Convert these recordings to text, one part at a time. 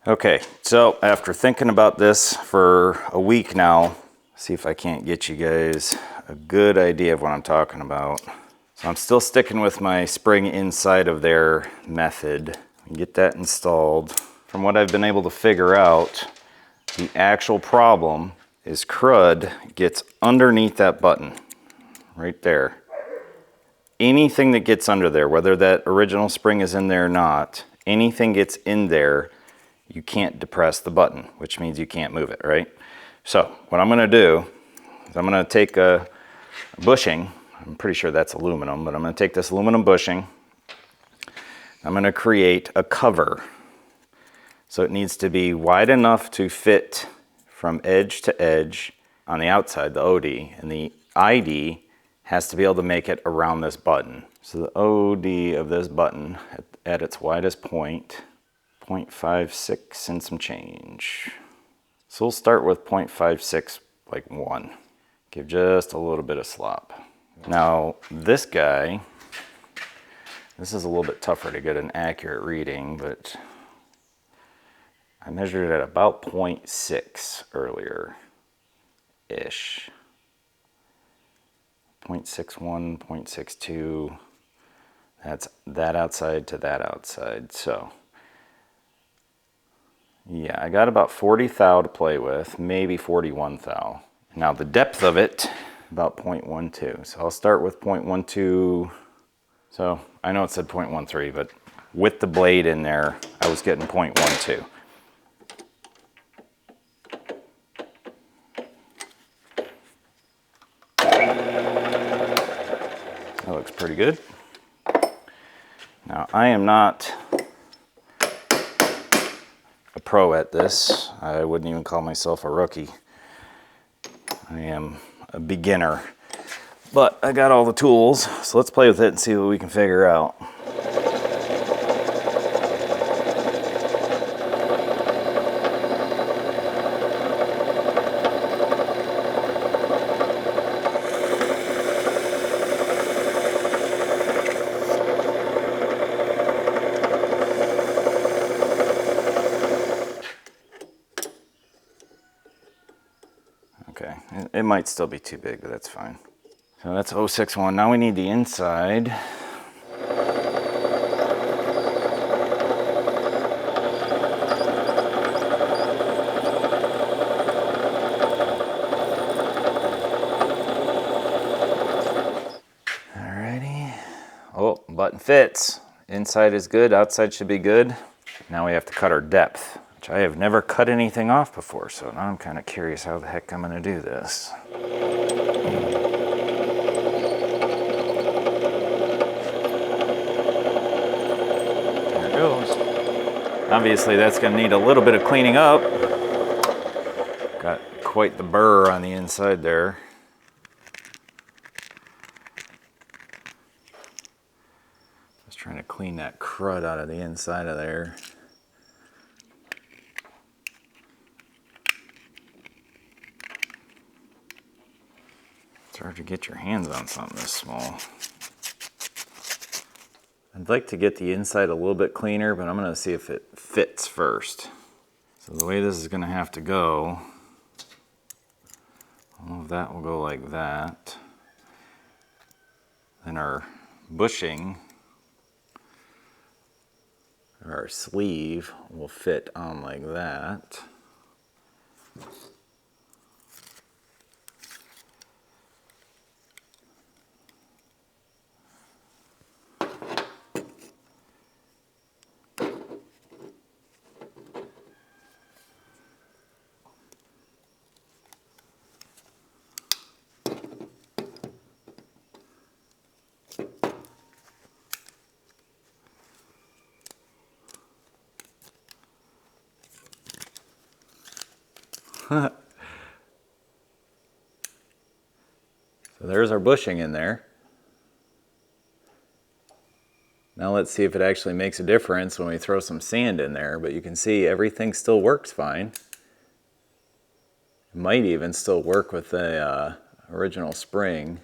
Okay, so after thinking about this for a week now, see if I can't get you guys a good idea of what I'm talking about. So I'm still sticking with my spring inside of there method. Get that installed. From what I've been able to figure out, the actual problem is crud gets underneath that button, right there. Anything that gets under there, whether that original spring is in there or not, anything gets in there, you can't depress the button, which means you can't move it, right? So what I'm gonna do is I'm gonna take a bushing, I'm pretty sure that's aluminum, but I'm gonna take this aluminum bushing, I'm gonna create a cover. So it needs to be wide enough to fit from edge to edge on the outside, the OD, and the ID has to be able to make it around this button. So the OD of this button at its widest point, 0.56 and some change. So we'll start with 0.56, like 1. Give just a little bit of slop. Now this guy, this is a little bit tougher to get an accurate reading, but I measured it at about 0.6 earlier-ish. 0.61, 0.62, that's that outside to that outside. So yeah, I got about 40 thou to play with, maybe 41 thou. Now the depth of it, about 0.12. So I'll start with 0.12. So I know it said 0.13, but with the blade in there, I was getting 0.12. That looks pretty good. Now I am not a pro at this. I wouldn't even call myself a rookie. I am a beginner, but I got all the tools, so let's play with it and see what we can figure out. Okay, it might still be too big, but that's fine. So that's 061. Now we need the inside. Alrighty. Oh, button fits. Inside is good, outside should be good. Now we have to cut our depth, which I have never cut anything off before, so now I'm kind of curious how the heck I'm going to do this. There it goes. Obviously that's going to need a little bit of cleaning up. Got quite the burr on the inside there. Just trying to clean that crud out of the inside of there. It's hard to get your hands on something this small. I'd like to get the inside a little bit cleaner, but I'm going to see if it fits first. So the way this is going to have to go, all of that will go like that. Then our bushing, or our sleeve, will fit on like that. So there's our bushing in there. Now let's see if it actually makes a difference when we throw some sand in there, but you can see everything still works fine. It might even still work with the original spring.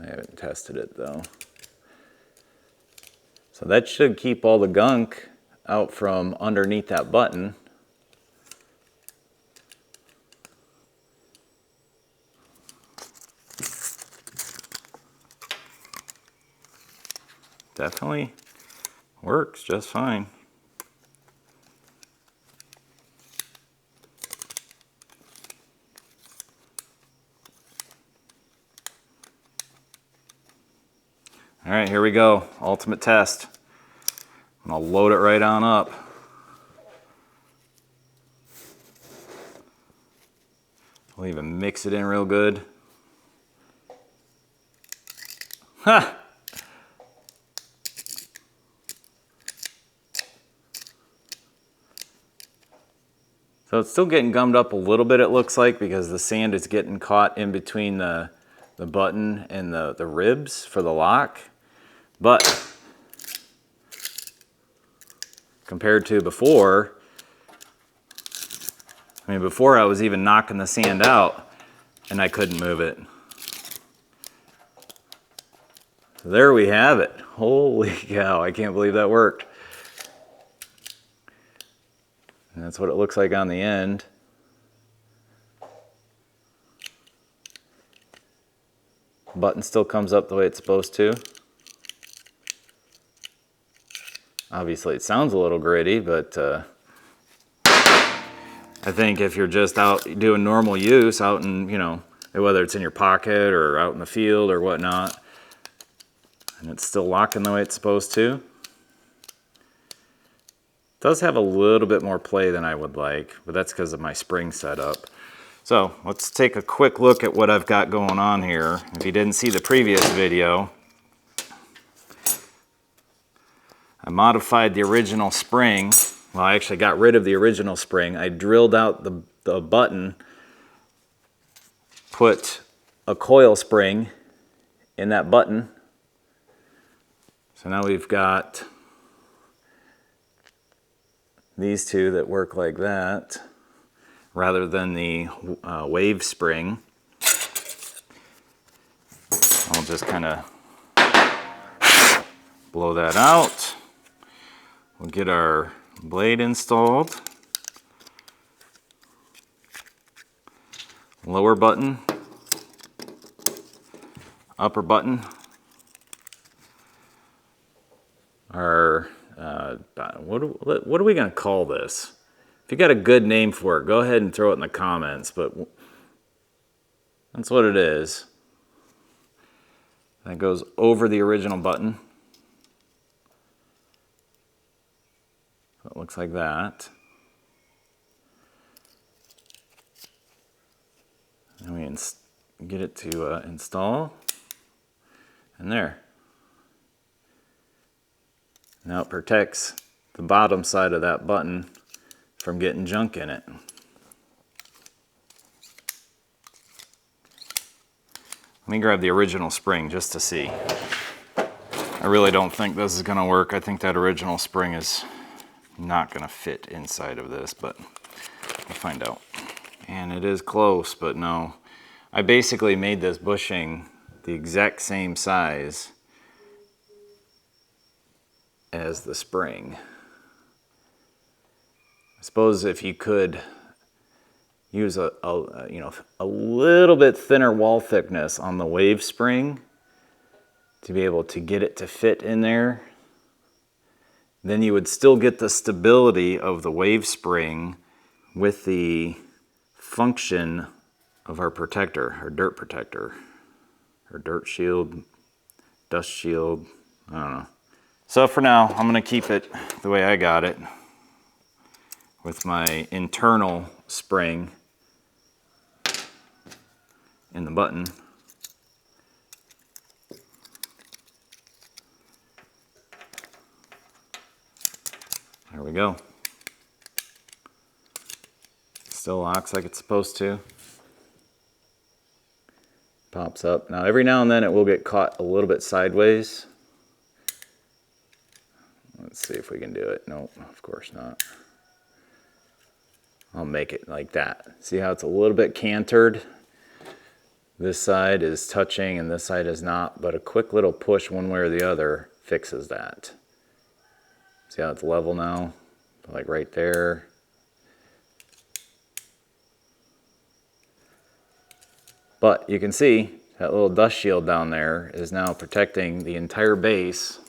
I haven't tested it though. So that should keep all the gunk out from underneath that button. Definitely works just fine. All right, here we go. Ultimate test. I'm gonna load it right on up. I'll even mix it in real good. Ha! So it's still getting gummed up a little bit, it looks like, because the sand is getting caught in between the button and the ribs for the lock. But compared to before, I mean, before I was even knocking the sand out and I couldn't move it. So there we have it. Holy cow, I can't believe that worked. And that's what it looks like on the end. Button still comes up the way it's supposed to. Obviously it sounds a little gritty, but I think if you're just out doing normal use, out in, you know, whether it's in your pocket or out in the field or whatnot, and it's still locking the way it's supposed to. It does have a little bit more play than I would like, but that's because of my spring setup. So let's take a quick look at what I've got going on here. If you didn't see the previous video, I modified the original spring. Well, I actually got rid of the original spring. I drilled out the button, put a coil spring in that button. So now we've got these two that work like that, rather than the wave spring. I'll just kind of blow that out. We'll get our blade installed. Lower button, upper button. Our what are we going to call this? If you got a good name for it, go ahead and throw it in the comments, but that's what it is. That goes over the original button. So it looks like that. And we get it to install, and there. Now it protects the bottom side of that button from getting junk in it. Let me grab the original spring just to see. I really don't think this is going to work. I think that original spring is not going to fit inside of this, but we'll find out. And it is close, but no. I basically made this bushing the exact same size as the spring. I suppose if you could use a little bit thinner wall thickness on the wave spring to be able to get it to fit in there, then you would still get the stability of the wave spring with the function of our protector, our dirt protector, or dirt shield, dust shield, I don't know. So for now, I'm gonna keep it the way I got it with my internal spring in the button. There we go. Still locks like it's supposed to. Pops up. Now every now and then it will get caught a little bit sideways. Let's see if we can do it. Nope, of course not. I'll make it like that. See how it's a little bit cantered? This side is touching and this side is not, but a quick little push one way or the other fixes that. See how it's level now? like right there. But you can see that little dust shield down there is now protecting the entire base.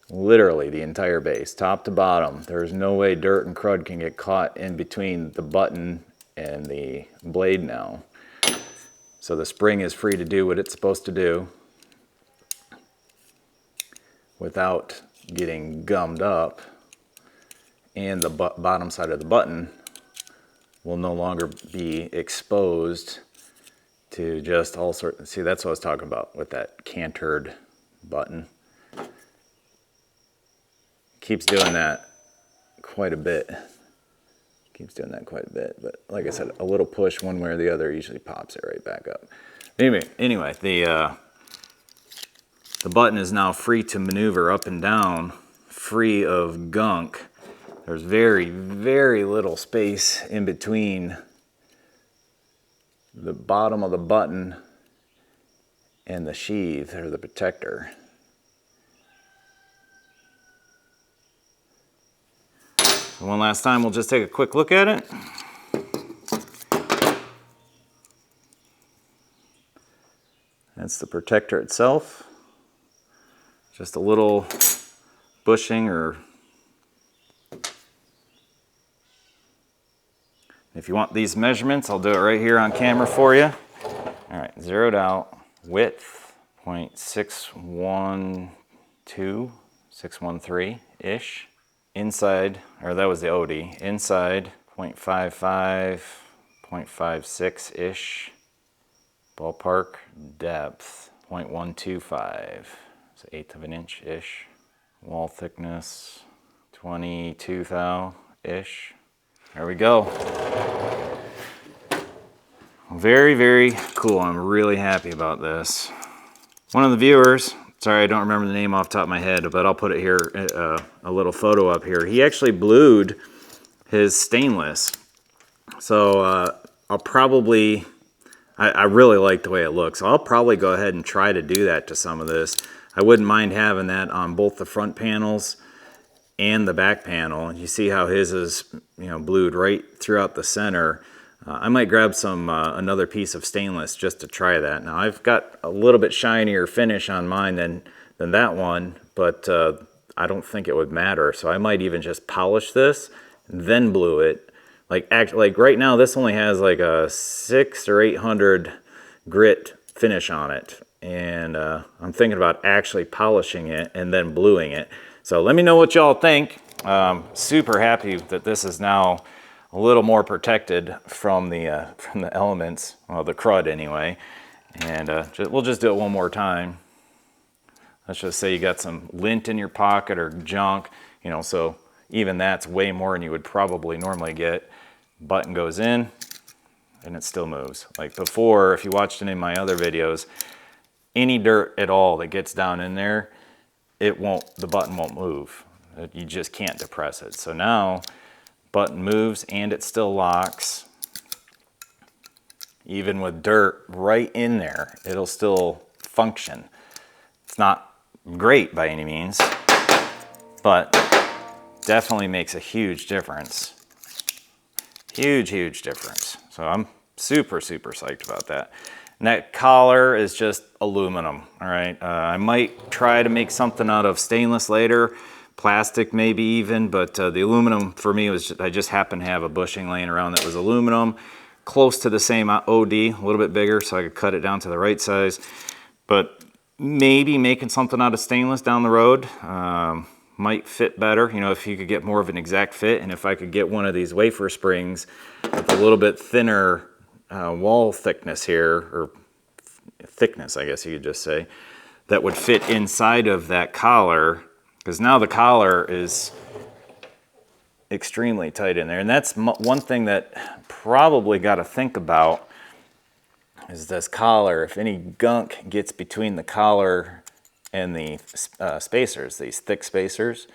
Literally the entire base, top to bottom. There's no way dirt and crud can get caught in between the button and the blade now. So the spring is free to do what it's supposed to do without getting gummed up, and the bottom side of the button will no longer be exposed to just all sorts. See, that's what I was talking about with that cantered button. Keeps doing that quite a bit. But like I said, a little push one way or the other usually pops it right back up. Anyway, the button is now free to maneuver up and down, free of gunk. There's very, very little space in between the bottom of the button and the sheath, or the protector. So one last time, we'll just take a quick look at it. That's the protector itself. Just a little bushing, or if you want these measurements, I'll do it right here on camera for you. All right, zeroed out, width 0.612, 613-ish. Inside, or that was the OD, inside 0.55, 0.56-ish. Ballpark depth 0.125, so 1/8 of an inch-ish. Wall thickness 22 thou-ish. There we go. Very, very cool. I'm really happy about this. One of the viewers, sorry I don't remember the name off the top of my head, but I'll put it here, a little photo up here. He actually blued his stainless. So I'll probably, I really like the way it looks. So I'll probably go ahead and try to do that to some of this. I wouldn't mind having that on both the front panels and the back panel. You see how his is, blued right throughout the center. I might grab some another piece of stainless just to try that. Now I've got a little bit shinier finish on mine than that one, but I don't think it would matter. So I might even just polish this and then blue it. Like right now, this only has like a 600 or 800 grit finish on it, and I'm thinking about actually polishing it and then bluing it. So let me know what y'all think. Super happy that this is now a little more protected from the elements, well, the crud anyway. And we'll just do it one more time. Let's just say you got some lint in your pocket or junk, so even that's way more than you would probably normally get. Button goes in and it still moves. Like before, if you watched any of my other videos, any dirt at all that gets down in there, the button won't move. You just can't depress it. So now, button moves and it still locks. Even with dirt right in there, it'll still function. It's not great by any means, but definitely makes a huge difference. Huge, huge difference. So I'm super, super psyched about that. And that collar is just aluminum, all right? I might try to make something out of stainless later, plastic maybe even, but the aluminum for me was, I just happened to have a bushing laying around that was aluminum, close to the same OD, a little bit bigger, so I could cut it down to the right size. But maybe making something out of stainless down the road might fit better, if you could get more of an exact fit, and if I could get one of these wafer springs with a little bit thinner wall thickness here, or thickness I guess you could just say, that would fit inside of that collar, because now the collar is extremely tight in there. And that's one thing that probably got to think about, is this collar. If any gunk gets between the collar and the spacers, these thick spacers,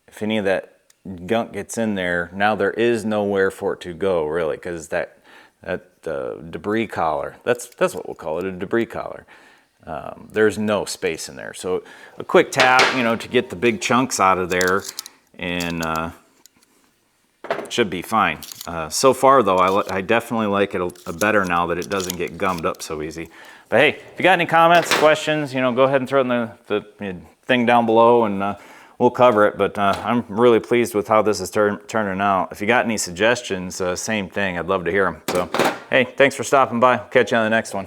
if any of that gunk gets in there, now there is nowhere for it to go really, because that debris collar, that's what we'll call it, a debris collar. there's no space in there. So a quick tap, you know, to get the big chunks out of there, and should be fine. So far though, I definitely like it better now that it doesn't get gummed up so easy. But hey, if you got any comments, questions, you know, go ahead and throw it in the thing down below, and we'll cover it. But I'm really pleased with how this is turning out. If you got any suggestions, same thing, I'd love to hear them. So hey, thanks for stopping by. Catch you on the next one.